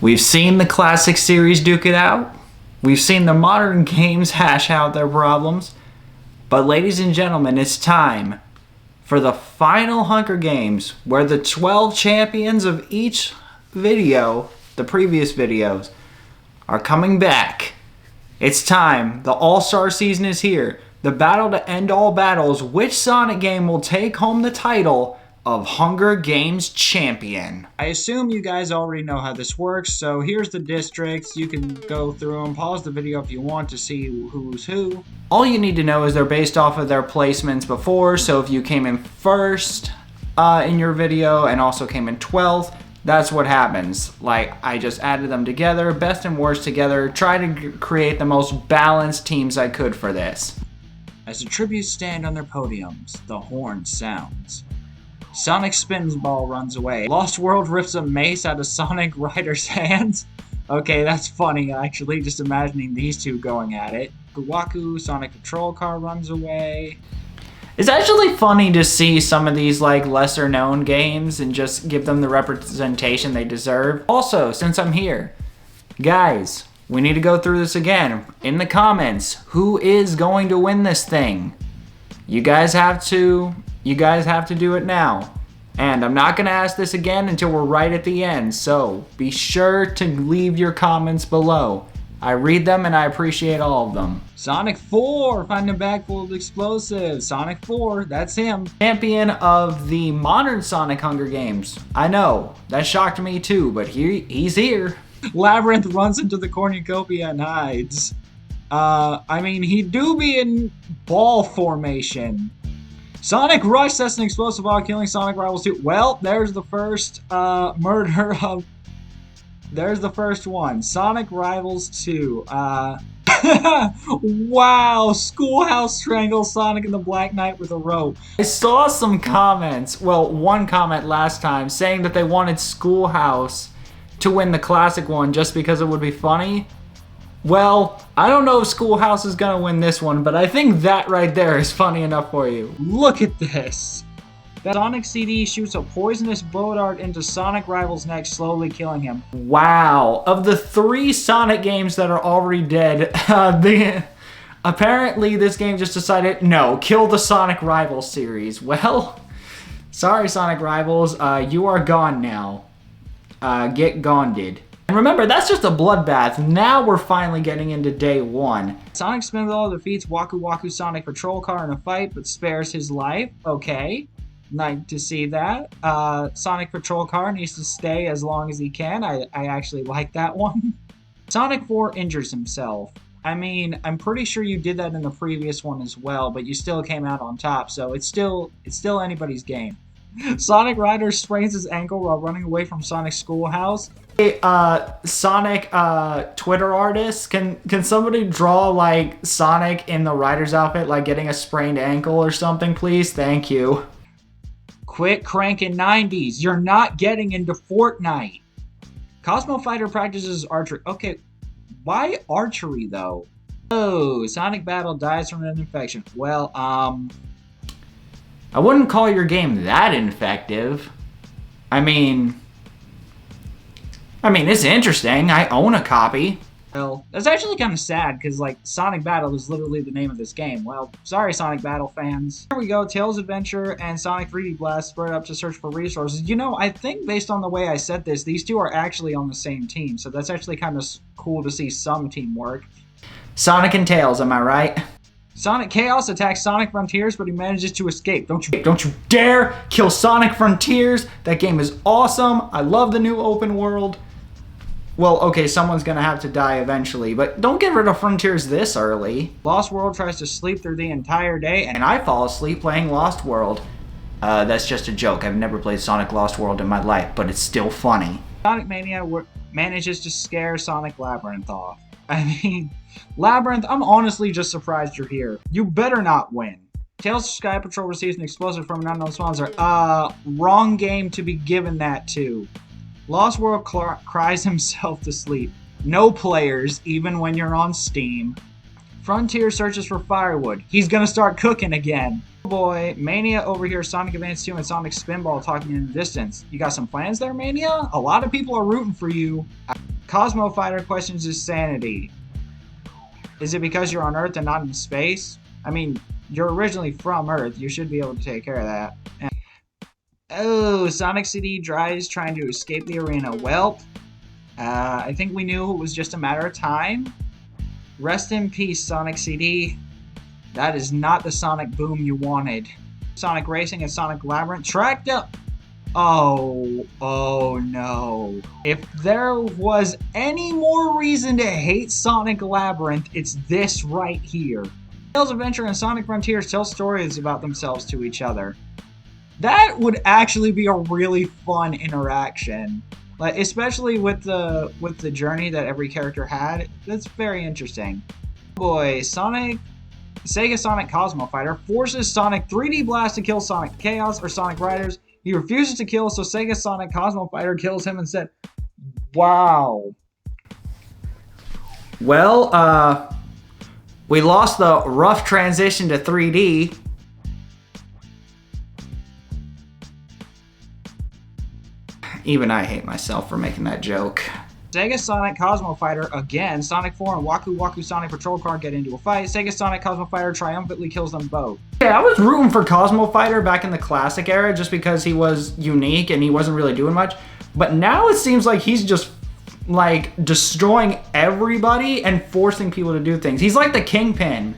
We've seen the classic series duke it out. We've seen the modern games hash out their problems. But ladies and gentlemen, it's time for the final Hunger Games, where the 12 champions of each video, the previous videos, are coming back. It's time. The All-Star season is here. The battle to end all battles. Which Sonic game will take home the title of Hunger Games champion? I assume you guys already know how this works, so here's the districts. You can go through them, pause the video if you want to see who's who. All you need to know is they're based off of their placements before, so if you came in first in your video and also came in 12th, that's what happens. Like, I just added them together, best and worst together, try to create the most balanced teams I could for this. As the tributes stand on their podiums, the horn sounds. Sonic spins ball runs away. Lost World rips a mace out of Sonic Rider's hands. Okay, that's funny actually, just imagining these two going at it. Waku, Sonic Patrol Car runs away. It's actually funny to see some of these like lesser known games and just give them the representation they deserve. Also, since I'm here, guys, we need to go through this again. In the comments, who is going to win this thing? You guys have to do it now. And I'm not going to ask this again until we're right at the end, so be sure to leave your comments below. I read them and I appreciate all of them. Sonic 4, find a bag full of explosives. Sonic 4, that's him. Champion of the modern Sonic Hunger Games. I know, that shocked me too, but he's here. Labyrinth runs into the cornucopia and hides. I mean, he do be in ball formation. Sonic Rush sets an explosive while killing Sonic Rivals 2. Well, there's the first murder of... There's the first one. Sonic Rivals 2. Wow! Schoolhouse strangles Sonic and the Black Knight with a rope. I saw some comments, well, one comment last time, saying that they wanted Schoolhouse to win the classic one just because it would be funny. Well, I don't know if Schoolhouse is gonna win this one, but I think that right there is funny enough for you. Look at this! That Sonic CD shoots a poisonous bow dart into Sonic Rival's neck, slowly killing him. Wow. Of the 3 Sonic games that are already dead, apparently this game just decided, no, kill the Sonic Rivals series. Well, sorry Sonic Rivals, you are gone now. Get gonded. And remember, that's just a bloodbath. Now we're finally getting into day 1. Sonic Spinball defeats Waku Waku Sonic Patrol Car in a fight, but spares his life. Okay. Nice to see that. Sonic Patrol Car needs to stay as long as he can. I actually like that one. Sonic 4 injures himself. I mean, I'm pretty sure you did that in the previous one as well, but you still came out on top, so it's still anybody's game. Sonic Rider sprains his ankle while running away from Sonic's schoolhouse. Hey, Sonic Twitter artist, can somebody draw like Sonic in the Rider's outfit, like getting a sprained ankle or something, please? Thank you. Quit cranking 90s. You're not getting into Fortnite. Cosmo Fighter practices archery. Okay, why archery though? Oh, Sonic Battle dies from an infection. Well, I wouldn't call your game that infective. I mean, it's interesting. I own a copy. Well, that's actually kind of sad, because, like, Sonic Battle is literally the name of this game. Well, sorry, Sonic Battle fans. Here we go. Tails Adventure and Sonic 3D Blast spread up to search for resources. You know, I think based on the way I said this, these two are actually on the same team, so that's actually kind of cool to see some teamwork. Sonic and Tails, am I right? Sonic Chaos attacks Sonic Frontiers, but he manages to escape. Don't you dare kill Sonic Frontiers! That game is awesome. I love the new open world. Well, okay, someone's gonna have to die eventually, but don't get rid of Frontiers this early. Lost World tries to sleep through the entire day, and I fall asleep playing Lost World. That's just a joke. I've never played Sonic Lost World in my life, but it's still funny. Sonic Mania manages to scare Sonic Labyrinth off. I mean, Labyrinth, I'm honestly just surprised you're here. You better not win. Tails Sky Patrol receives an explosive from an unknown sponsor. Wrong game to be given that to. Lost World cries himself to sleep. No players, even when you're on Steam. Frontier searches for firewood. He's gonna start cooking again. Oh boy, Mania over here, Sonic Advance 2 and Sonic Spinball talking in the distance. You got some plans there, Mania? A lot of people are rooting for you. Cosmo Fighter questions his sanity. Is it because you're on Earth and not in space? I mean, you're originally from Earth. You should be able to take care of that. Oh, Sonic CD tries trying to escape the arena. Well, I think we knew it was just a matter of time. Rest in peace, Sonic CD. That is not the Sonic Boom you wanted. Sonic Racing and Sonic Labyrinth tracked up. Oh no. If there was any more reason to hate Sonic Labyrinth, it's this right here. Tails Adventure and Sonic Frontiers tell stories about themselves to each other. That would actually be a really fun interaction. Like, especially with the journey that every character had. That's very interesting. Boy, Sega Sonic Cosmo Fighter forces Sonic 3D Blast to kill Sonic Chaos or Sonic Riders. He refuses to kill, so Sega Sonic Cosmo Fighter kills him instead. Wow. Well, we lost the rough transition to 3D. Even I hate myself for making that joke. Sega Sonic Cosmo Fighter again. Sonic 4 and Waku Waku Sonic Patrol Car get into a fight. Sega Sonic Cosmo Fighter triumphantly kills them both. Yeah, I was rooting for Cosmo Fighter back in the classic era just because he was unique and he wasn't really doing much. But now it seems like he's just like destroying everybody and forcing people to do things. He's like the Kingpin.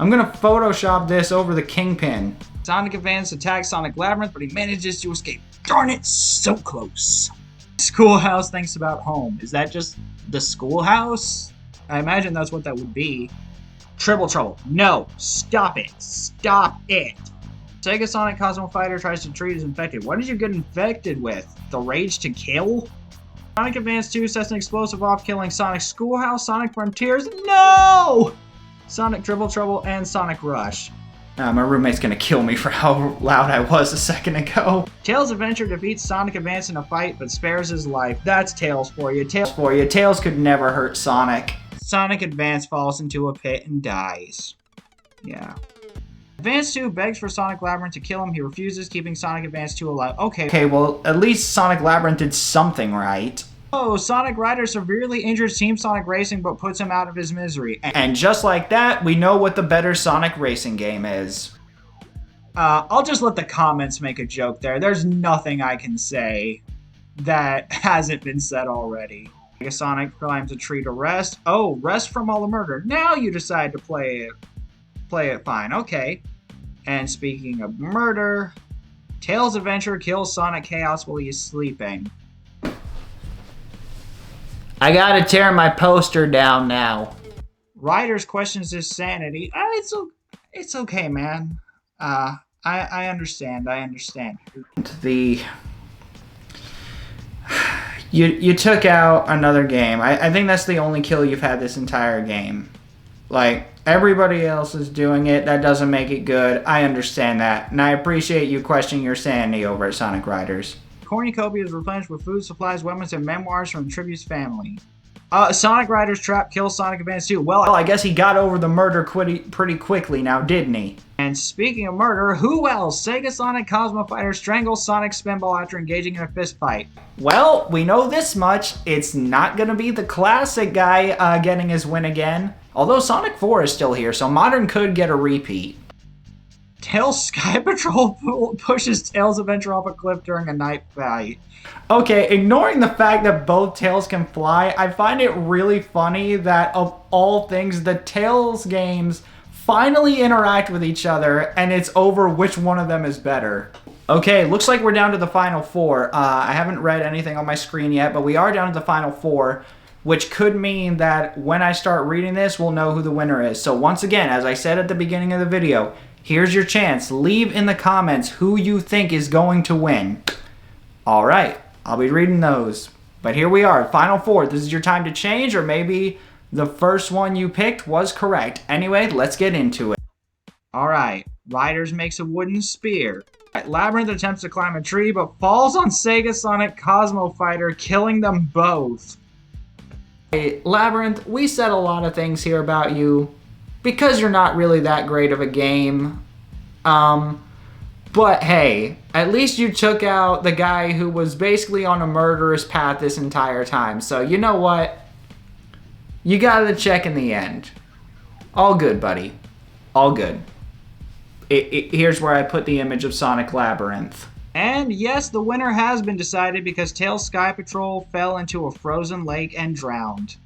I'm gonna Photoshop this over the Kingpin. Sonic Advance attacks Sonic Labyrinth, but he manages to escape. Darn it, so close. Schoolhouse thinks about home. Is that just the schoolhouse? I imagine that's what that would be. Triple Trouble. No, stop it. Stop it. Sega Sonic Cosmo Fighter tries to treat as infected. What did you get infected with? The rage to kill? Sonic Advance 2 sets an explosive off, killing Sonic Schoolhouse, Sonic Frontiers. No! Sonic Triple Trouble and Sonic Rush. My roommate's gonna kill me for how loud I was a second ago. Tails Adventure defeats Sonic Advance in a fight, but spares his life. That's Tails for you. Tails could never hurt Sonic. Sonic Advance falls into a pit and dies. Yeah. Advance 2 begs for Sonic Labyrinth to kill him. He refuses, keeping Sonic Advance 2 alive. Okay, well, at least Sonic Labyrinth did something right. Oh, Sonic Rider severely injures Team Sonic Racing, but puts him out of his misery. And just like that, we know what the better Sonic Racing game is. I'll just let the comments make a joke there. There's nothing I can say that hasn't been said already. Sonic climbs a tree to rest. Oh, rest from all the murder. Now you decide to play it fine. Okay. And speaking of murder, Tails Adventure kills Sonic Chaos while he is sleeping. I gotta tear my poster down now. Riders questions his sanity. It's okay, man. I understand. You took out another game. I think that's the only kill you've had this entire game. Like, everybody else is doing it. That doesn't make it good. I understand that. And I appreciate you questioning your sanity over at Sonic Riders. Cornucopia is replenished with food, supplies, weapons, and memoirs from Tribute's family. Sonic Rider's trap kills Sonic Advance 2. Well, I guess he got over the murder pretty quickly now, didn't he? And speaking of murder, who else? Sega Sonic Cosmo Fighter strangles Sonic Spinball after engaging in a fist fight. Well, we know this much. It's not going to be the classic guy getting his win again. Although Sonic 4 is still here, so Modern could get a repeat. Tails Sky Patrol pushes Tails Adventure off a cliff during a night fight. Okay, ignoring the fact that both Tails can fly, I find it really funny that of all things, the Tails games finally interact with each other and it's over which one of them is better. Okay, looks like we're down to the final four. I haven't read anything on my screen yet, but we are down to the final four, which could mean that when I start reading this, we'll know who the winner is. So once again, as I said at the beginning of the video, here's your chance. Leave in the comments who you think is going to win. All right, I'll be reading those. But here we are, final four. This is your time to change, or maybe the first one you picked was correct. Anyway, let's get into it. All right, Riders makes a wooden spear. Labyrinth attempts to climb a tree, but falls on Sega Sonic Cosmo Fighter, killing them both. Hey, Labyrinth, we said a lot of things here about you because you're not really that great of a game. But But hey, at least you took out the guy who was basically on a murderous path this entire time. So you know what? You got the check in the end. All good, buddy. All good. Here's where I put the image of Sonic Labyrinth. And yes, the winner has been decided because Tails Sky Patrol fell into a frozen lake and drowned.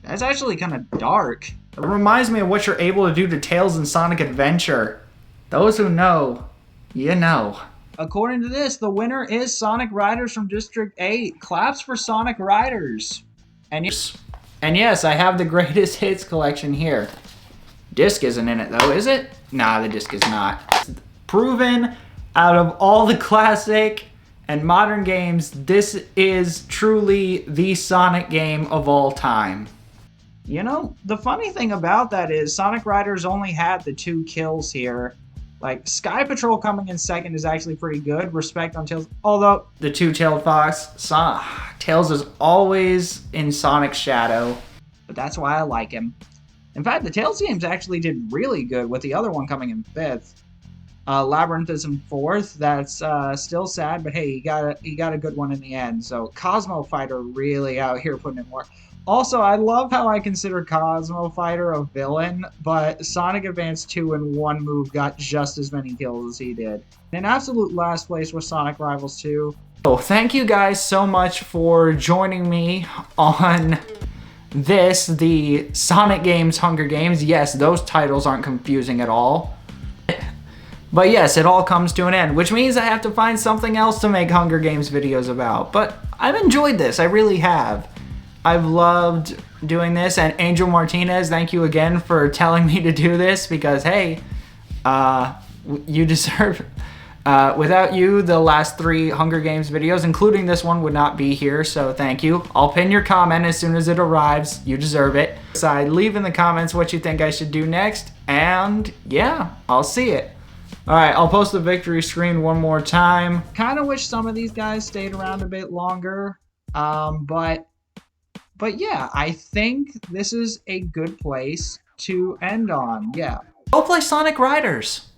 That's actually kind of dark. It reminds me of what you're able to do to Tails in Sonic Adventure. Those who know, you know. According to this, the winner is Sonic Riders from District 8. Claps for Sonic Riders. And yes, I have the greatest hits collection here. Disc isn't in it though, is it? Nah, the disc is not. Proven out of all the classic and modern games, this is truly the Sonic game of all time. You know, the funny thing about that is Sonic Riders only had the 2 kills here. Like, Sky Patrol coming in second is actually pretty good. Respect on Tails. Although, the two-tailed fox, Tails is always in Sonic's shadow. But that's why I like him. In fact, the Tails games actually did really good with the other one coming in 5th. Labyrinth is in 4th. That's still sad, but hey, he got a good one in the end. So Cosmo Fighter really out here putting in work. Also, I love how I consider Cosmo Fighter a villain, but Sonic Advance 2 in one move got just as many kills as he did. In absolute last place was Sonic Rivals 2. So thank you guys so much for joining me on this, the Sonic Games Hunger Games. Yes, those titles aren't confusing at all. But yes, it all comes to an end, which means I have to find something else to make Hunger Games videos about. But I've enjoyed this, I really have. I've loved doing this, and Angel Martinez, thank you again for telling me to do this, because hey, you deserve it. Without you, the last 3 Hunger Games videos, including this one, would not be here, so thank you. I'll pin your comment as soon as it arrives. You deserve it. So leave in the comments what you think I should do next, and yeah, I'll see it. Alright, I'll post the victory screen one more time. Kind of wish some of these guys stayed around a bit longer, but yeah, I think this is a good place to end on, yeah. Go play Sonic Riders!